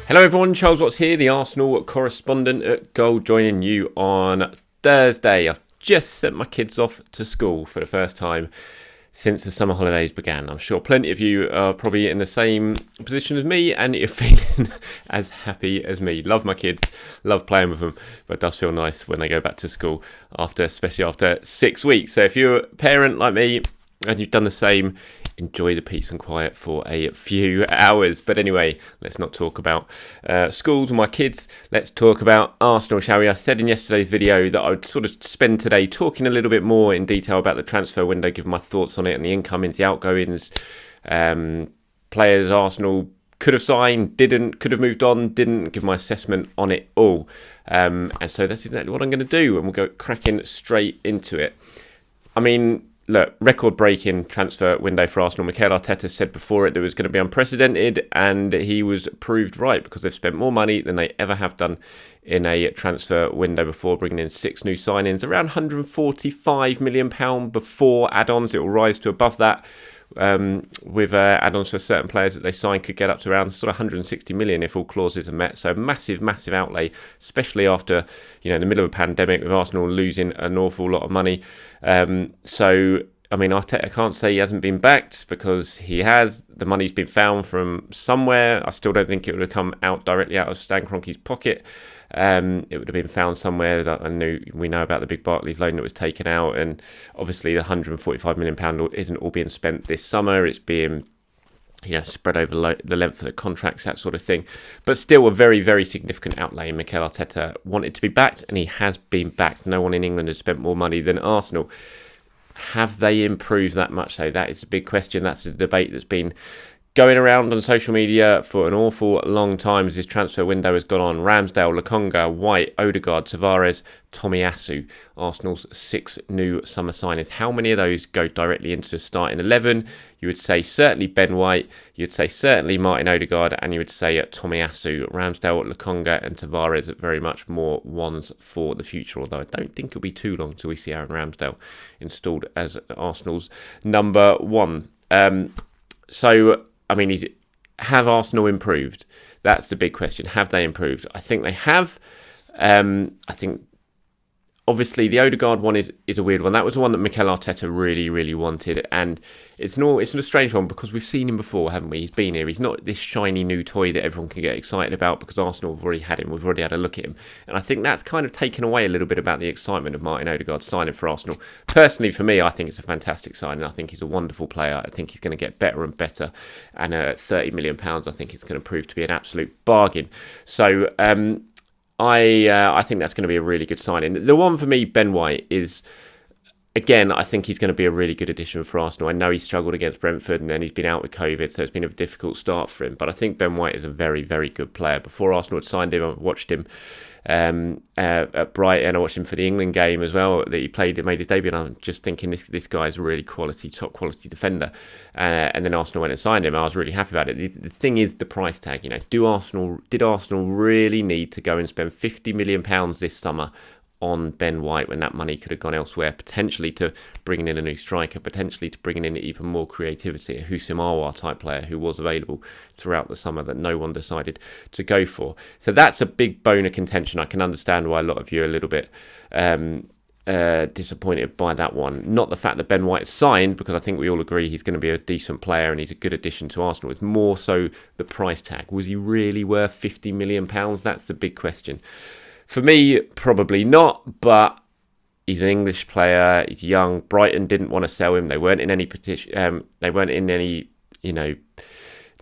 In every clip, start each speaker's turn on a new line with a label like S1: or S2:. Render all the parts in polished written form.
S1: Hello everyone, Charles Watts here, the Arsenal correspondent at Goal, joining you on Thursday. I've just sent my kids off to school for the first time since the summer holidays began. I'm sure plenty of you are probably in the same position as me and you're feeling as happy as me. Love my kids, love playing with them, but it does feel nice when they go back to school, especially after 6 weeks. So if you're a parent like me and you've done the same, enjoy the peace and quiet for a few hours. But anyway, let's not talk about schools or my kids. Let's talk about Arsenal, shall we? I said in yesterday's video that I would sort of spend today talking a little bit more in detail about the transfer window, give my thoughts on it and the incomings, the outgoings, players Arsenal could have signed, didn't, could have moved on, didn't, give my assessment on it all. And so that's exactly what I'm going to do, and we'll go cracking straight into it. I mean, look, record-breaking transfer window for Arsenal. Mikel Arteta said before it that it was going to be unprecedented, and he was proved right because they've spent more money than they ever have done in a transfer window before, bringing in 6 new signings, around £145 million before add-ons. It will rise to above that. With add-ons for certain players that they sign could get up to around sort of 160 million if all clauses are met. So massive outlay, especially after, in the middle of a pandemic with Arsenal losing an awful lot of money. So I mean, Arteta can't say he hasn't been backed, because he has. The money's been found from somewhere. I still don't think it would have come out directly out of Stan Kroenke's pocket. It would have been found somewhere. That we know about the big Barclays loan that was taken out, and obviously the £145 million isn't all being spent this summer. It's being spread over the length of the contracts, that sort of thing. But still a very, very significant outlay. Mikel Arteta wanted to be backed, and he has been backed. No one in England has spent more money than Arsenal. Have they improved that much, though? That is a big question. That's a debate that's been going around on social media for an awful long time as this transfer window has gone on. Ramsdale, Lokonga, White, Odegaard, Tavares, Tomiyasu, Arsenal's 6 new summer signings. How many of those go directly into the starting 11? You would say certainly Ben White, you'd say certainly Martin Odegaard, and you would say Tomiyasu. Ramsdale, Lokonga and Tavares are very much more ones for the future, although I don't think it'll be too long till we see Aaron Ramsdale installed as Arsenal's number 1. I mean, have Arsenal improved? That's the big question. Have they improved? I think they have. I think, obviously, the Odegaard one is a weird one. That was the one that Mikel Arteta really, really wanted. And it's a strange one because we've seen him before, haven't we? He's been here. He's not this shiny new toy that everyone can get excited about because Arsenal have already had him. We've already had a look at him. And I think that's kind of taken away a little bit about the excitement of Martin Odegaard signing for Arsenal. Personally, for me, I think it's a fantastic signing. I think he's a wonderful player. I think he's going to get better and better. And at £30 million, I think it's going to prove to be an absolute bargain. So, I think that's going to be a really good signing. The one for me, Ben White, is, again, I think he's going to be a really good addition for Arsenal. I know he struggled against Brentford and then he's been out with COVID, so it's been a difficult start for him. But I think Ben White is a very, very good player. Before Arsenal had signed him, I watched him at Brighton. I watched him for the England game as well that he played and made his debut, and I'm just thinking this guy's a really top quality defender. And then Arsenal went and signed him. I was really happy about it. The thing is the price tag. Did Arsenal really need to go and spend £50 million this summer on Ben White when that money could have gone elsewhere, potentially to bringing in a new striker, potentially to bringing in even more creativity, a Husimawa type player who was available throughout the summer that no one decided to go for. So that's a big bone of contention. I can understand why a lot of you are a little bit disappointed by that one. Not the fact that Ben White is signed, because I think we all agree he's going to be a decent player and he's a good addition to Arsenal. It's more so the price tag. Was he really worth £50 million? That's the big question. For me, probably not, but he's an English player. He's young. Brighton didn't want to sell him. They weren't in any petition. They weren't in any,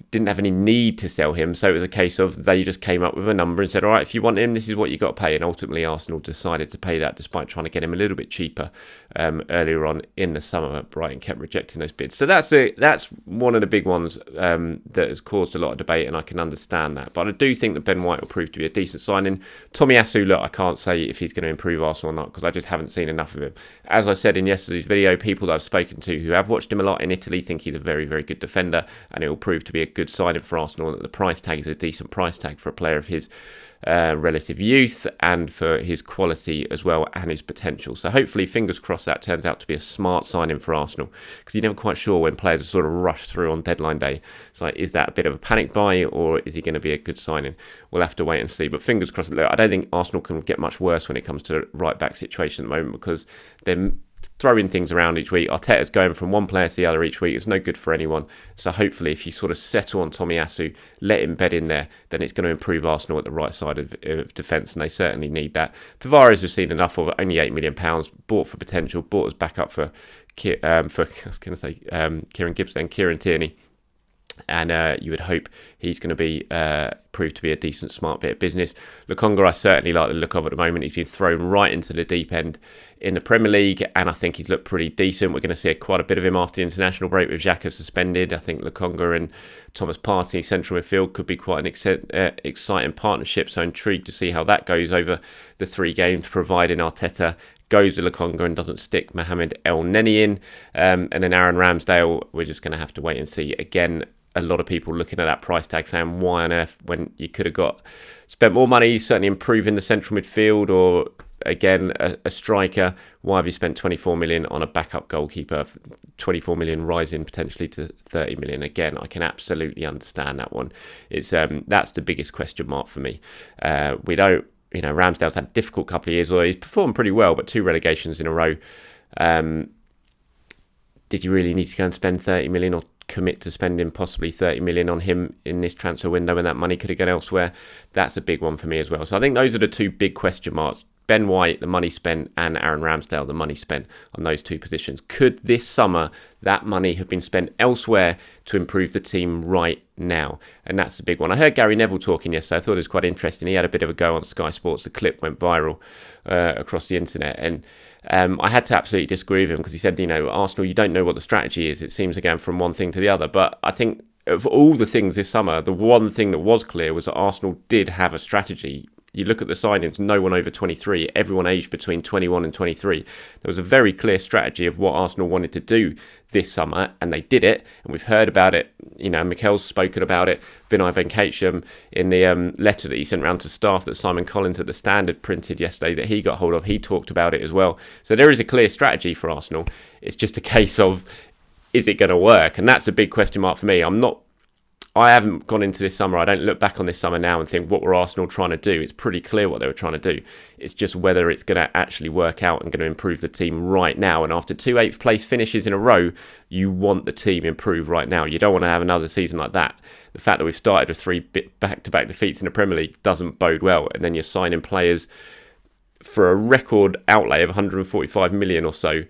S1: didn't have any need to sell him. So it was a case of they just came up with a number and said, all right, if you want him, this is what you got to pay. And ultimately, Arsenal decided to pay that despite trying to get him a little bit cheaper earlier on in the summer. Brighton kept rejecting those bids. So that's one of the big ones that has caused a lot of debate, and I can understand that. But I do think that Ben White will prove to be a decent signing. Tomiyasu, look, I can't say if he's going to improve Arsenal or not because I just haven't seen enough of him. As I said in yesterday's video, people that I've spoken to who have watched him a lot in Italy think he's a very, very good defender, and it will prove to be a good signing for Arsenal, that the price tag is a decent price tag for a player of his relative youth and for his quality as well and his potential. So hopefully, fingers crossed, that turns out to be a smart signing for Arsenal, because you're never quite sure when players are sort of rushed through on deadline day. It's like, is that a bit of a panic buy, or is he going to be a good signing? We'll have to wait and see. But fingers crossed. I don't think Arsenal can get much worse when it comes to right back situation at the moment, because they're throwing things around each week. Arteta's going from one player to the other each week. It's no good for anyone. So hopefully, if you sort of settle on Tomiyasu, let him bed in there, then it's going to improve Arsenal at the right side of defence, and they certainly need that. Tavares, we've seen enough of, only £8 million, bought for potential, bought as backup for I was going to say Kieran Gibbs and Kieran Tierney. And you would hope he's going to be proved to be a decent, smart bit of business. Lokonga, I certainly like the look of at the moment. He's been thrown right into the deep end in the Premier League, and I think he's looked pretty decent. We're going to see quite a bit of him after the international break with Xhaka suspended. I think Lokonga and Thomas Partey, central midfield, could be quite an exciting partnership. So intrigued to see how that goes over the 3 games, providing Arteta goes with Lokonga and doesn't stick Mohamed El Neni in. And then Aaron Ramsdale, we're just going to have to wait and see. Again, a lot of people looking at that price tag saying, why on earth, when you could have spent more money, certainly improving the central midfield, or again, a striker, why have you spent 24 million on a backup goalkeeper, 24 million rising potentially to 30 million? Again, I can absolutely understand that one. It's that's the biggest question mark for me. We don't, Ramsdale's had a difficult couple of years, although he's performed pretty well, but 2 relegations in a row. Did you really need to go and spend 30 million or commit to spending possibly 30 million on him in this transfer window when that money could have gone elsewhere? That's a big one for me as well. So I think those are the 2 big question marks. Ben White, the money spent, and Aaron Ramsdale, the money spent on those 2 positions. Could this summer that money have been spent elsewhere to improve the team right now? And that's a big one. I heard Gary Neville talking yesterday. I thought it was quite interesting. He had a bit of a go on Sky Sports. The clip went viral across the internet. And I had to absolutely disagree with him, because he said, Arsenal, you don't know what the strategy is. It seems again from one thing to the other. But I think of all the things this summer, the one thing that was clear was that Arsenal did have a strategy. You look at the signings, no one over 23, everyone aged between 21 and 23. There was a very clear strategy of what Arsenal wanted to do this summer, and they did it. And we've heard about it. Mikel's spoken about it. Vinay Venkatesham, in the letter that he sent around to staff that Simon Collins at the Standard printed yesterday that he got hold of, he talked about it as well. So there is a clear strategy for Arsenal. It's just a case of, is it going to work? And that's a big question mark for me. I haven't gone into this summer. I don't look back on this summer now and think, what were Arsenal trying to do? It's pretty clear what they were trying to do. It's just whether it's going to actually work out and going to improve the team right now. And after 2 8th place finishes in a row, you want the team improved right now. You don't want to have another season like that. The fact that we've started with 3 back-to-back defeats in the Premier League doesn't bode well. And then you're signing players for a record outlay of 145 million or so,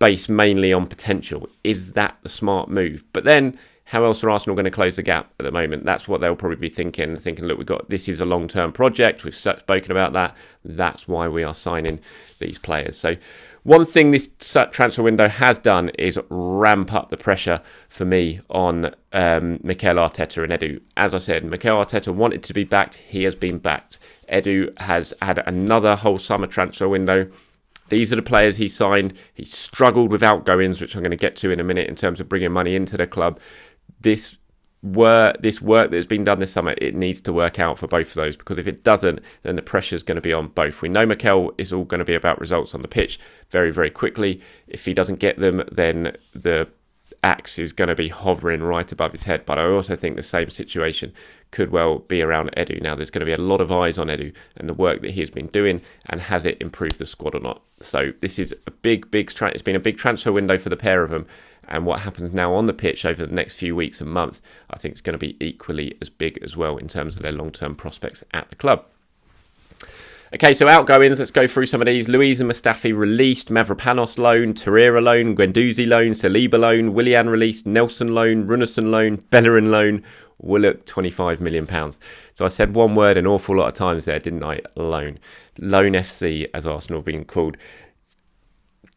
S1: based mainly on potential. Is that the smart move? But then, how else are Arsenal going to close the gap at the moment? That's what they'll probably be thinking, look, this is a long-term project. We've spoken about that. That's why we are signing these players. So one thing this transfer window has done is ramp up the pressure for me on Mikel Arteta and Edu. As I said, Mikel Arteta wanted to be backed. He has been backed. Edu has had another whole summer transfer window. These are the players he signed. He struggled with outgoings, which I'm going to get to in a minute in terms of bringing money into the club. This work that's been done this summer, it needs to work out for both of those, because if it doesn't, then the pressure is going to be on both. We know Mikel is all going to be about results on the pitch very, very quickly. If he doesn't get them, then the axe is going to be hovering right above his head. But I also think the same situation could well be around Edu. Now, there's going to be a lot of eyes on Edu and the work that he has been doing, and has it improved the squad or not. So this is a big it's been a big transfer window for the pair of them. And what happens now on the pitch over the next few weeks and months, I think is going to be equally as big as well in terms of their long-term prospects at the club. Okay, so outgoings, let's go through some of these. Luiz and Mustafi released, Mavropanos loan, Torreira loan, Guendouzi loan, Saliba loan, Willian released, Nelson loan, Runarsson loan, Bellerin loan, Willock £25 million. So I said one word an awful lot of times there, didn't I? Loan. Loan FC, as Arsenal have been called.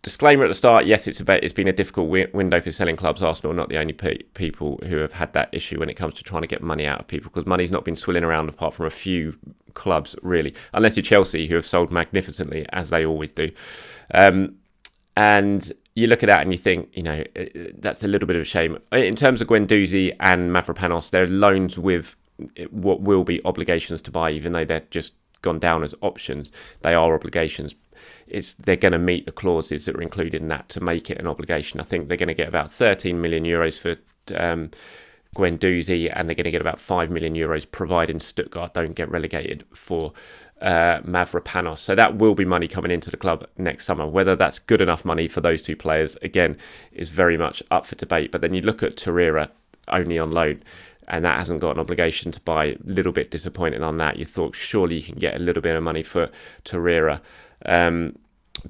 S1: Disclaimer at the start, yes, it's been a difficult window for selling clubs. Arsenal are not the only people who have had that issue when it comes to trying to get money out of people, because money's not been swilling around apart from a few clubs, really, unless you're Chelsea, who have sold magnificently, as they always do. And you look at that and you think, that's a little bit of a shame. In terms of Guendouzi and Mavropanos, they're loans with what will be obligations to buy, even though they're just gone down as options. They are obligations. They're going to meet the clauses that are included in that to make it an obligation. I think they're going to get about 13 million euros for Guendouzi, and they're going to get about 5 million euros providing Stuttgart don't get relegated for Mavropanos. So that will be money coming into the club next summer. Whether that's good enough money for those two players, again, is very much up for debate. But then you look at Torreira, only on loan, and that hasn't got an obligation to buy. A little bit disappointed on that. You thought surely you can get a little bit of money for Torreira.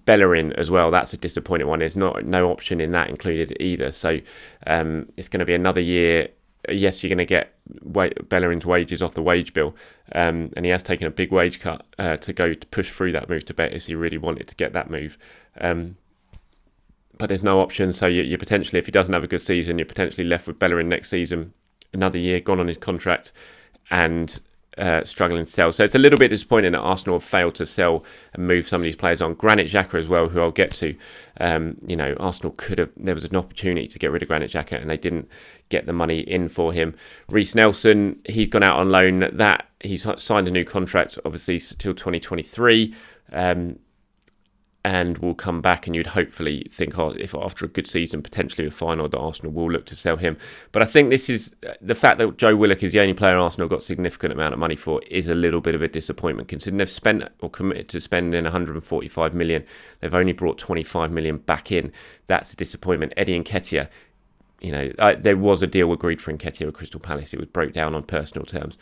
S1: Bellerin as well, that's a disappointing one. There's no option in that included either. So it's going to be another year. Yes, you're going to get Bellerin's wages off the wage bill, and he has taken a big wage cut to push through that move to Betis. He really wanted to get that move. But there's no option, so you're potentially, if he doesn't have a good season, you're potentially left with Bellerin next season, another year gone on his contract, and struggling to sell. So it's a little bit disappointing that Arsenal have failed to sell and move some of these players on. Granit Xhaka as well, who I'll get to. Arsenal there was an opportunity to get rid of Granit Xhaka and they didn't get the money in for him. Reece Nelson, he's gone out on loan. That he's signed a new contract, obviously, till 2023. And will come back, and you'd hopefully think, if after a good season, potentially a final, that Arsenal will look to sell him. But I think this is the fact that Joe Willock is the only player Arsenal got significant amount of money for is a little bit of a disappointment, considering they've spent or committed to spending 145 million. They've only brought 25 million back in. That's a disappointment. Eddie Nketiah, there was a deal agreed for Nketiah with Crystal Palace. It was broke down on personal terms.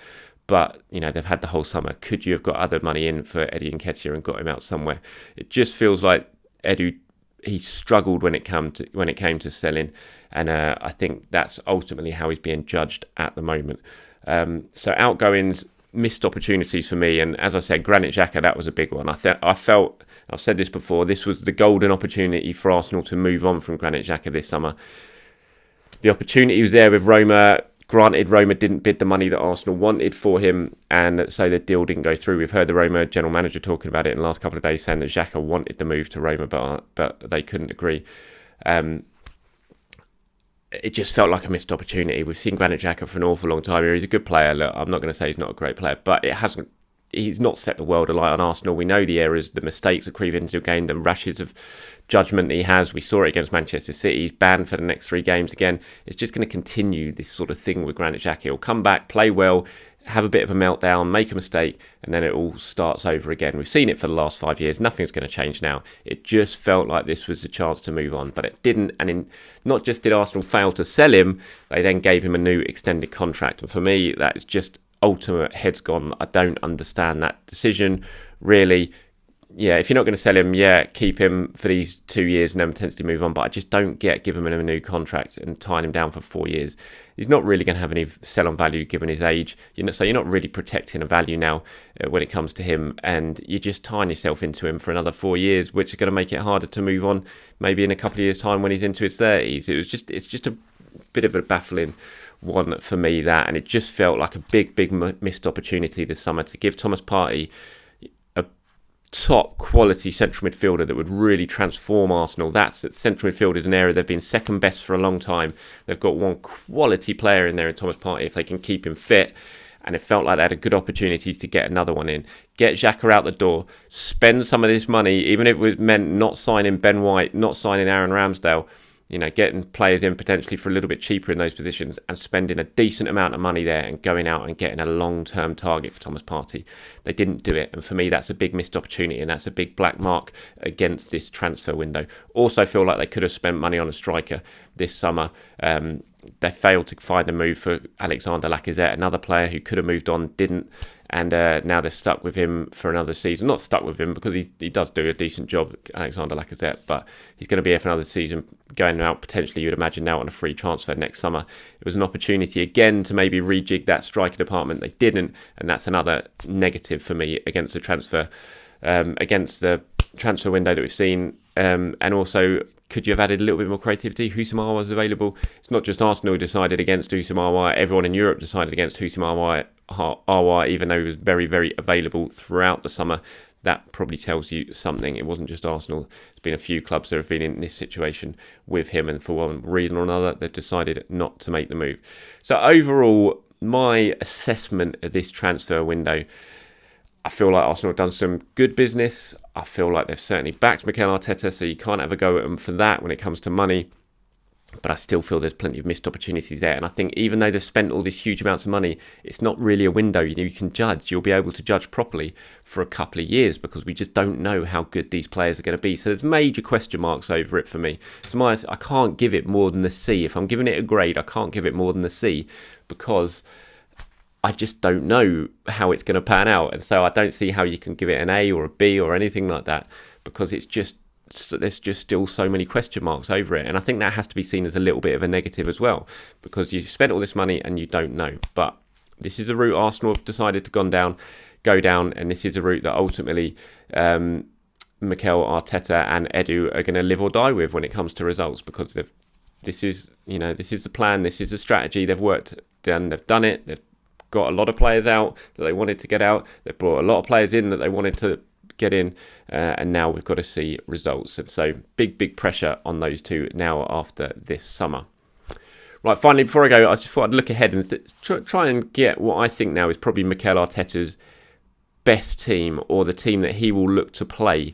S1: But, they've had the whole summer. Could you have got other money in for Eddie Nketiah and got him out somewhere? It just feels like Edu, he struggled when it came to selling. And I think that's ultimately how he's being judged at the moment. So outgoings, missed opportunities for me. And as I said, Granit Xhaka, that was a big one. I felt, I've said this before, this was the golden opportunity for Arsenal to move on from Granit Xhaka this summer. The opportunity was there with Roma. Granted, Roma didn't bid the money that Arsenal wanted for him, and so the deal didn't go through. We've heard the Roma general manager talking about it in the last couple of days, saying that Xhaka wanted the move to Roma, but they couldn't agree. It just felt like a missed opportunity. We've seen Granit Xhaka for an awful long time here. He's a good player. Look, I'm not going to say he's not a great player, but he's not set the world alight on Arsenal. We know the errors, the mistakes that creep into the game, the rashes of judgment that he has. We saw it against Manchester City. He's banned for the next 3 games again. It's just going to continue this sort of thing with Granit Xhaka. He'll come back, play well, have a bit of a meltdown, make a mistake, and then it all starts over again. We've seen it for the last 5 years. Nothing's going to change now. It just felt like this was a chance to move on, but it didn't. And not just did Arsenal fail to sell him, they then gave him a new extended contract. And for me, that is just ultimate heads gone. I don't understand that decision, really. Yeah, if you're not going to sell him, keep him for these 2 years and then potentially move on. But I just don't give him a new contract and tying him down for 4 years. He's not really going to have any sell-on value given his age. So you're not really protecting a value now when it comes to him. And you're just tying yourself into him for another 4 years, which is going to make it harder to move on maybe in a couple of years' time when he's into his 30s. It's just a bit of a baffling one for me, that. And it just felt like a big missed opportunity this summer to give Thomas Partey top quality central midfielder that would really transform Arsenal. That's central midfield is an area they've been second best for a long time. They've got one quality player in there in Thomas Partey if they can keep him fit, and it felt like they had a good opportunity to get another one in. Get Xhaka out the door, spend some of this money, even if it meant not signing Ben White, not signing Aaron Ramsdale, getting players in potentially for a little bit cheaper in those positions and spending a decent amount of money there and going out and getting a long-term target for Thomas Partey. They didn't do it. And for me, that's a big missed opportunity, and that's a big black mark against this transfer window. Also feel like they could have spent money on a striker this summer. They failed to find a move for Alexander Lacazette, another player who could have moved on, didn't. And now they're stuck with him for another season. Not stuck with him because he does do a decent job, Alexander Lacazette, but he's going to be here for another season, going out potentially, you'd imagine, now on a free transfer next summer. It was an opportunity again to maybe rejig that striker department. They didn't, and that's another negative for me against the transfer window that we've seen. And also, could you have added a little bit more creativity? Houssem Aouar was available. It's not just Arsenal who decided against Houssem Aouar. Everyone in Europe decided against Houssem Aouar, even though he was very, very available throughout the summer. that probably tells you something. It wasn't just Arsenal. There's been a few clubs that have been in this situation with him, and for one reason or another, they've decided not to make the move. So overall, my assessment of this transfer window, I feel like Arsenal have done some good business. I feel like they've certainly backed Mikel Arteta, so you can't have a go at them for that when it comes to money. But I still feel there's plenty of missed opportunities there. And I think even though they've spent all these huge amounts of money, it's not really a window you can judge. You'll be able to judge properly for a couple of years because we just don't know how good these players are going to be. So there's major question marks over it for me. So I can't give it more than the C. If I'm giving it a grade, I can't give it more than the C because I just don't know how it's going to pan out. And so I don't see how you can give it an A or a B or anything like that because there's just still so many question marks over it. And I think that has to be seen as a little bit of a negative as well because you spent all this money and you don't know. But this is a route Arsenal have decided to go down, and this is a route that ultimately Mikel Arteta and Edu are going to live or die with when it comes to results because this is the plan, this is the strategy. They've done it. They've got a lot of players out that they wanted to get out. They've brought a lot of players in that they wanted to get in, and now we've got to see results. And so big pressure on those two now after this summer. Right, finally, before I go, I just thought I'd look ahead and try and get what I think now is probably Mikel Arteta's best team, or the team that he will look to play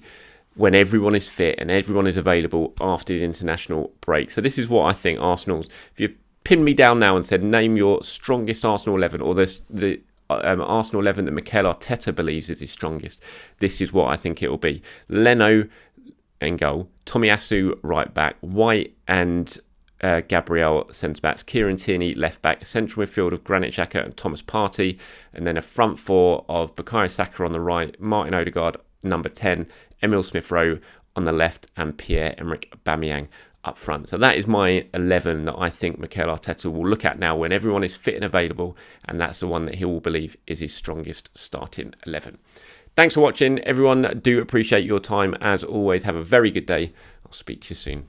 S1: when everyone is fit and everyone is available after the international break. So this is what I think Arsenal's, if you pin me down now and said name your strongest Arsenal 11, or the Arsenal 11 that Mikel Arteta believes is his strongest, this is what I think it will be. Leno in goal, Tomiyasu right back, White and Gabriel centre backs, Kieran Tierney left back, central midfield of Granit Xhaka and Thomas Partey, and then a front four of Bukayo Saka on the right, Martin Odegaard number 10, Emil Smith-Rowe on the left, and Pierre-Emerick Aubameyang up front. So that is my 11 that I think Mikel Arteta will look at now when everyone is fit and available, and that's the one that he will believe is his strongest starting 11. Thanks for watching, everyone. Do appreciate your time. As always, have a very good day. I'll speak to you soon.